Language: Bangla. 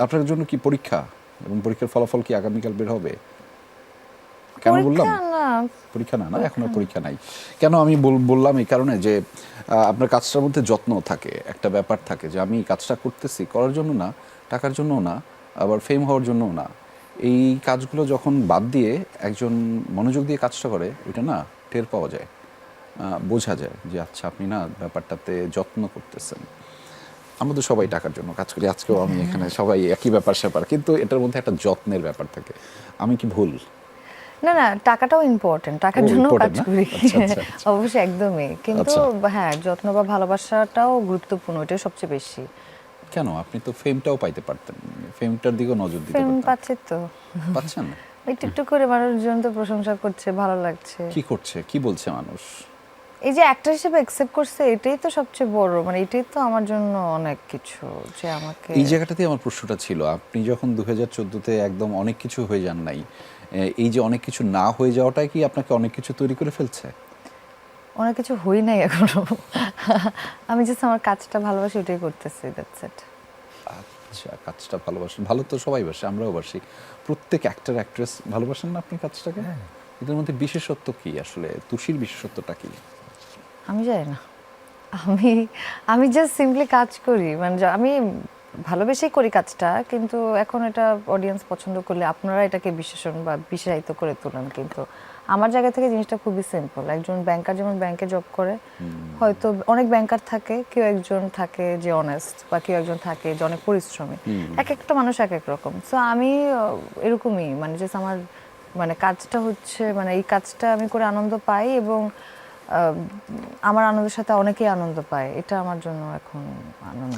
আপনার জন্য কি পরীক্ষা, এবং পরীক্ষার ফলাফল কি আগামীকাল বের হবে? কেন বললাম পরীক্ষা না, না এখন আর পরীক্ষা নাই। কেন আমি বললাম এই কারণে যে আপনার কাজটার মধ্যে যত্ন থাকে, একটা ব্যাপার থাকে যে আমি কাজটা করতেছি করার জন্য না, টাকার জন্যও না, আবার ফেম হওয়ার জন্যও না। এই কাজগুলো যখন বাদ দিয়ে একজন মনোযোগ দিয়ে কাজটা করে, ওইটা না টের পাওয়া যায়, বোঝা যায় যে আচ্ছা আপনি না ব্যাপারটাতে যত্ন করতেছেন। আমরা তো সবাই টাকার জন্য কাজ করি, আজকেও আমি এখানে, সবাই একই ব্যাপার স্যাপার, কিন্তু এটার মধ্যে একটা যত্নের ব্যাপার থাকে। আমি কি ভুল? না না, টাকাটাও ইম্পর্টেন্ট, টাকার জন্য কাজ না, করি। আচ্ছা আচ্ছা আচ্ছা অবশ্যই, একদমই। কিন্তু আচ্ছা। হ্যাঁ, যত্ন বা ভালোবাসাটাও গুরুত্বপূর্ণ, এটাই সবচেয়ে বেশি। কেন আপনি তো ফেমটাও পাইতে পারতেন, ফেমটার দিকেও নজর দিতে ফেম পারতেন। পাচ্ছি তো, পাচ্ছেন? একটু একটু করে মানুষজন তো প্রশংসা করছে, ভালো লাগছে। কি করছে, কি বলছে মানুষ? এই যে অ্যাক্টর হিসেবে অ্যাকসেপ্ট করছে, এটাই তো সবচেয়ে বড়, মানে এটাই তো আমার জন্য অনেক কিছু, যে আমাকে। এই জায়গাটাতেই আমার প্রশ্নটা ছিল, আপনি যখন 2014-তে একদম অনেক কিছু হয়ে যান নাই, এই যে অনেক কিছু না হয়ে যাওয়াটাই কি আপনাকে অনেক কিছু তৈরি করে ফেলছে? অনেক কিছু হই নাই এখনো। আমি জাস্ট আমার কাজটা ভালোবাসি, ওটাই করতেছি, দ্যাটস ইট। আচ্ছা, কাজটা ভালোবাসেন, ভালো তো সবাই বাসে, আমরাও বাসি, প্রত্যেক অ্যাক্টর অ্যাক্ট্রেস ভালোবাসেন না আপনি কাজটাকে? এদের মধ্যে বিশেষত্ব কি আসলে, তুষির বিশেষত্বটা কি? আমি জানি না, আমি আমি জাস্ট সিম্পলি কাজ করি, মানে আমি ভালোবেসেই করি কাজটা, কিন্তু এখন এটা অডিয়েন্স পছন্দ করলে আপনারা এটাকে বিশেষণ বা বিশেষায়িত করে তোলেন, কিন্তু আমার জায়গা থেকে জিনিসটা খুবই সিম্পল। একজন ব্যাংকার যেমন ব্যাংকে জব করে, হয়তো অনেক ব্যাংকার থাকে, কেউ একজন থাকে যে অনেস্ট, বা কেউ একজন থাকে যে অনেক পরিশ্রমী। এক একটা মানুষ এক এক রকম। সো আমি এরকমই, মানে জাস্ট আমার মানে কাজটা হচ্ছে, মানে এই কাজটা আমি করে আনন্দ পাই, এবং আমার আনন্দের সাথে অনেকেই আনন্দ পায়, এটা আমার জন্য এখন আনন্দ।